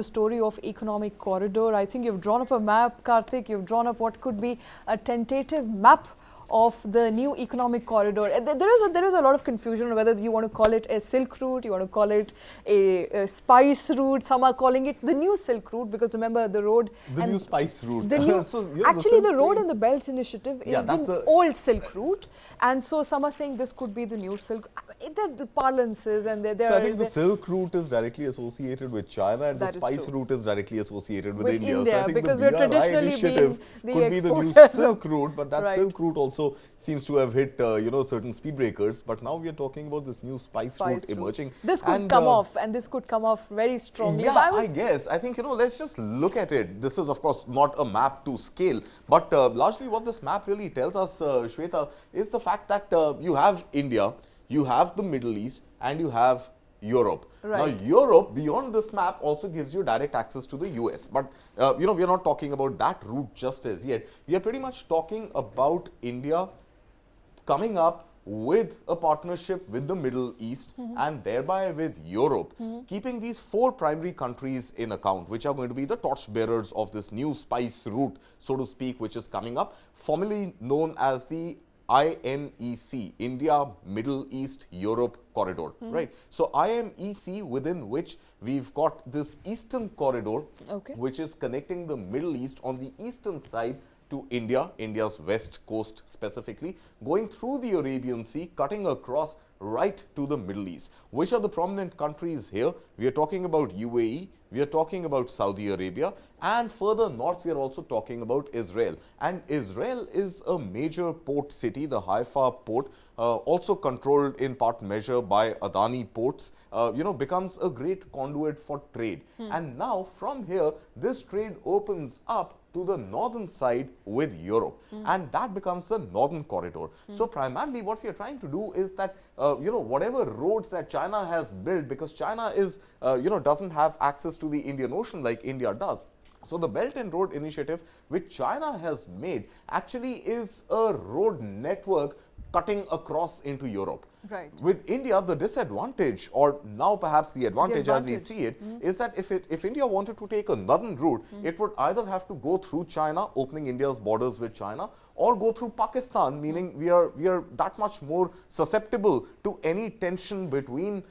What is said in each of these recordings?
the story of economic corridor. I think you've drawn up a map, Kartik. You've drawn up what could be a tentative map of the new economic corridor. There is a lot of confusion whether you want to call it a Silk Route, you want to call it a spice route. Some are calling it the new Silk Route because remember the road. The new spice route. The new, so, actually, the Road and the Belt Initiative is the old Silk Route, and so some are saying this could be the new Silk. The parlances and so I think the Silk Route is directly associated with China, and the spice route is directly associated with India. So I think because the we're traditionally being the could be the new Silk Route, but that Silk Route also seems to have hit certain speed breakers. But now we are talking about this new spice route emerging. This could come off, and this could come off very strongly. Yeah, I guess. I think let's just look at it. This is of course not a map to scale, but largely what this map really tells us, Shweta, is the fact that you have India, you have the Middle East, and you have Europe. Right. Now, Europe, beyond this map, also gives you direct access to the US. But, we are not talking about that route just as yet. We are pretty much talking about India coming up with a partnership with the Middle East and thereby with Europe, keeping these 4 primary countries in account, which are going to be the torchbearers of this new spice route, so to speak, which is coming up, formerly known as the IMEC, India, Middle East, Europe corridor, right? So IMEC, within which we've got this eastern corridor, which is connecting the Middle East on the eastern side to India, India's west coast specifically, going through the Arabian Sea, cutting across right to the Middle East. Which are the prominent countries here? We are talking about UAE, we are talking about Saudi Arabia, and further north we are also talking about Israel. And Israel is a major port city, the Haifa port, also controlled in part measure by Adani ports, becomes a great conduit for trade. And now from here, this trade opens up to the northern side with Europe, and that becomes the northern corridor. So primarily what we are trying to do is that whatever roads that China has built, because China is doesn't have access to the Indian Ocean like India does. So the Belt and Road Initiative, which China has made, actually is a road network cutting across into Europe. Right. With India, the disadvantage, or now perhaps the advantage as we see it, is that if India wanted to take a northern route, it would either have to go through China, opening India's borders with China, or go through Pakistan, meaning we are that much more susceptible to any tension between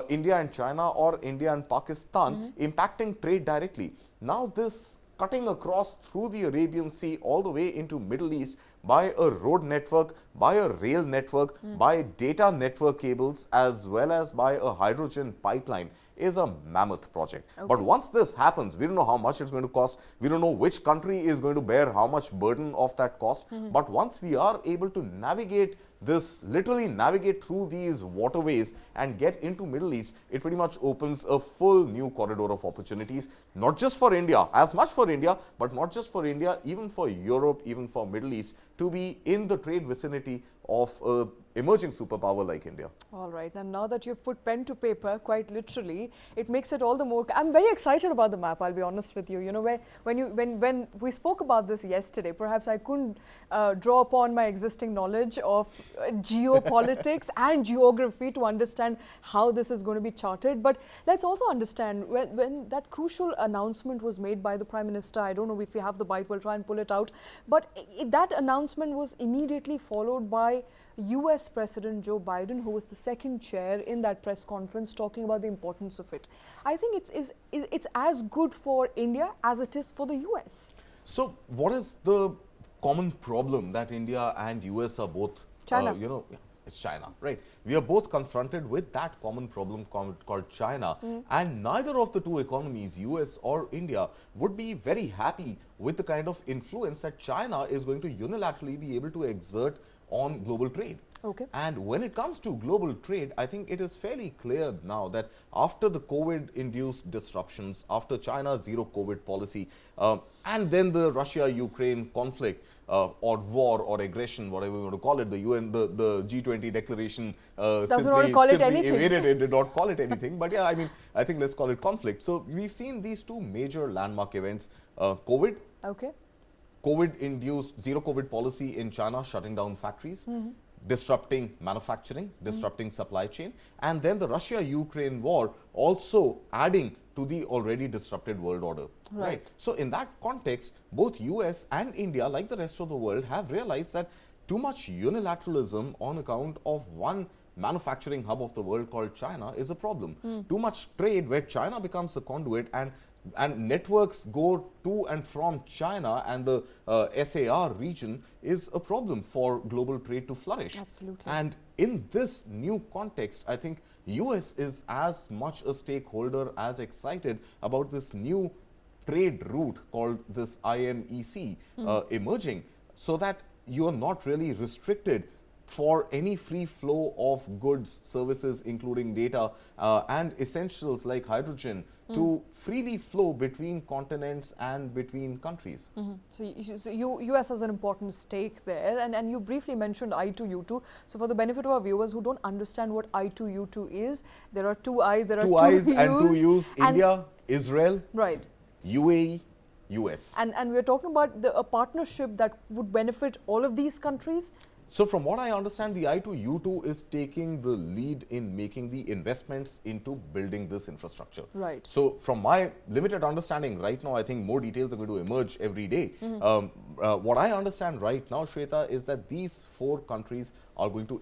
India and China or India and Pakistan impacting trade directly. Now this cutting across through the Arabian Sea all the way into Middle East by a road network, by a rail network, by data network cables, as well as by a hydrogen pipeline is a mammoth project. But once this happens, we don't know how much it's going to cost. We don't know which country is going to bear how much burden of that cost. But once we are able to navigate this, literally navigate through these waterways and get into Middle East, it pretty much opens a full new corridor of opportunities, not just for India, as much for India, but not just for India, even for Europe, even for Middle East, to be in the trade vicinity of a emerging superpower like India. All right, and now that you've put pen to paper, quite literally, it makes it all the more. I'm very excited about the map, I'll be honest with you. You know, when we spoke about this yesterday, perhaps I couldn't draw upon my existing knowledge of geopolitics and geography to understand how this is going to be charted. But let's also understand when that crucial announcement was made by the Prime Minister. I don't know if we have the bite, we'll try and pull it out. But that announcement was immediately followed by US President Joe Biden, who was the second chair in that press conference, talking about the importance of it. I think it's as good for India as it is for the US. So what is the common problem that India and US are both, China. It's China, right? We are both confronted with that common problem called China, and neither of the two economies, US or India, would be very happy with the kind of influence that China is going to unilaterally be able to exert on global trade. And when it comes to global trade, I think it is fairly clear now that after the COVID-induced disruptions, after China's zero COVID policy, and then the Russia-Ukraine conflict, or war or aggression, whatever you want to call it, the UN, the G20 declaration simply evaded it, did not call it anything. But yeah, I think let's call it conflict. So we've seen these two major landmark events, COVID-induced zero COVID policy in China, shutting down factories. disrupting manufacturing, disrupting supply chain, and then the Russia-Ukraine war also adding to the already disrupted world order. Right. So in that context, both US and India, like the rest of the world, have realized that too much unilateralism on account of one manufacturing hub of the world called China is a problem. Too much trade where China becomes the conduit and networks go to and from China and the SAR region is a problem for global trade to flourish. Absolutely. And in this new context, I think US is as much a stakeholder as excited about this new trade route called this IMEC emerging, so that you are not really restricted for any free flow of goods, services, including data and essentials like hydrogen to freely flow between continents and between countries. So US has an important stake there, and you briefly mentioned I2U2. So for the benefit of our viewers who don't understand what I2U2 is, there are two I's, there are two I's U's. and two U's, India, Israel, right. UAE, US. And we're talking about a partnership that would benefit all of these countries. So from what I understand, the I2U2 is taking the lead in making the investments into building this infrastructure. Right. So from my limited understanding right now, I think more details are going to emerge every day. What I understand right now, Shweta, is that these four countries are going to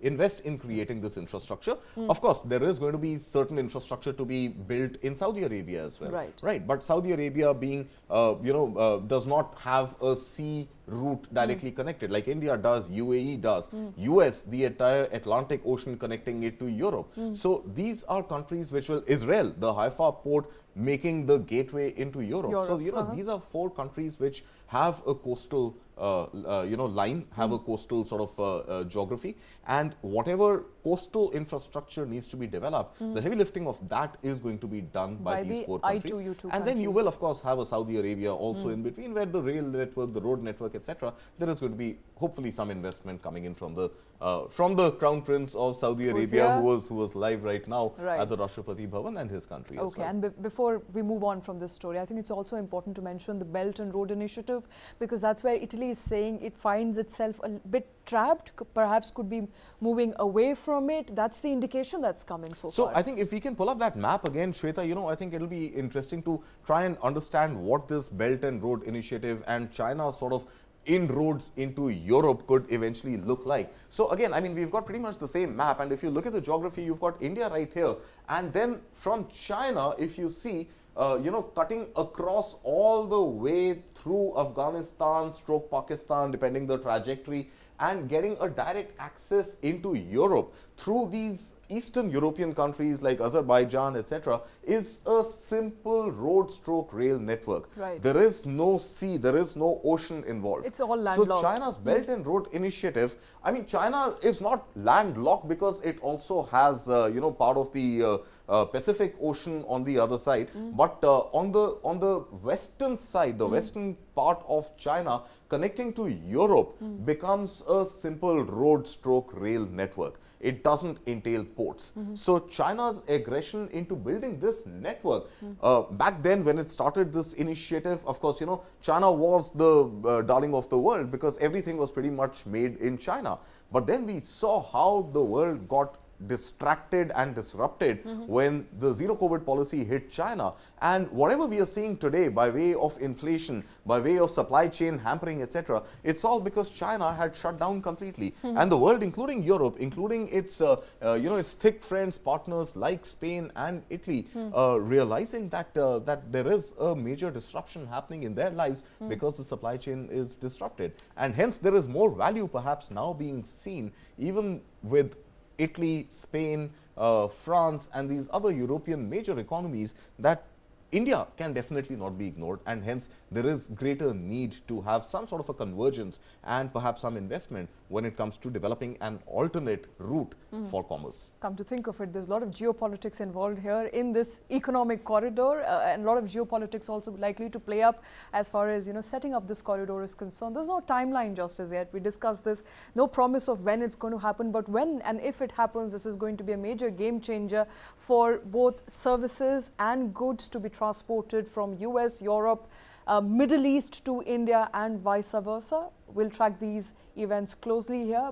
invest in creating this infrastructure. Of course, there is going to be certain infrastructure to be built in Saudi Arabia as well. Right. But Saudi Arabia being, does not have a sea route directly connected like India does, UAE does, US, the entire Atlantic Ocean connecting it to Europe. So these are countries which will, Israel, the Haifa port, making the gateway into Europe. So, these are four countries which have a coastal line, have a coastal sort of geography, and whatever coastal infrastructure needs to be developed, the heavy lifting of that is going to be done by these four countries. And then you will, of course, have a Saudi Arabia also in between, where the rail network, the road network, etc. There is going to be hopefully some investment coming in from the Crown Prince of Saudi Arabia, who was live right now at the Rashtrapati Bhavan, and his country. Okay, and before we move on from this story, I think it's also important to mention the Belt and Road Initiative, because that's where Italy is saying it finds itself a bit trapped, perhaps could be moving away from it. That's the indication that's coming so far. So I think if we can pull up that map again, Shweta, I think it'll be interesting to try and understand what this Belt and Road Initiative and China sort of inroads into Europe could eventually look like. So again, I mean, we've got pretty much the same map, and if you look at the geography, you've got India right here, and then from China, if you see, cutting across all the way through Afghanistan, stroke Pakistan, depending the trajectory, and getting a direct access into Europe through these Eastern European countries like Azerbaijan, etc., is a simple road stroke rail network. Right. There is no sea, there is no ocean involved. It's all landlocked. So China's Belt and Road Initiative, I mean, China is not landlocked because it also has, part of the Pacific Ocean on the other side. But on the western side, the western part of China connecting to Europe becomes a simple road stroke rail network. It doesn't entail ports. So China's aggression into building this network, back then when it started this initiative, of course, China was the darling of the world because everything was pretty much made in China. But then we saw how the world got distracted and disrupted when the zero COVID policy hit China. And whatever we are seeing today by way of inflation, by way of supply chain hampering, etc., it's all because China had shut down completely. And the world, including Europe, including its its thick friends, partners like Spain and Italy, realizing that that there is a major disruption happening in their lives because the supply chain is disrupted. And hence there is more value perhaps now being seen even with Italy, Spain, France, and these other European major economies, that India can definitely not be ignored, and hence there is greater need to have some sort of a convergence and perhaps some investment when it comes to developing an alternate route for commerce. Come to think of it, there's a lot of geopolitics involved here in this economic corridor, and a lot of geopolitics also likely to play up as far as setting up this corridor is concerned. There's no timeline just as yet. We discussed this, no promise of when it's going to happen, but when and if it happens, this is going to be a major game changer for both services and goods to be transported from US, Europe, Middle East to India and vice versa. We'll track these events closely here.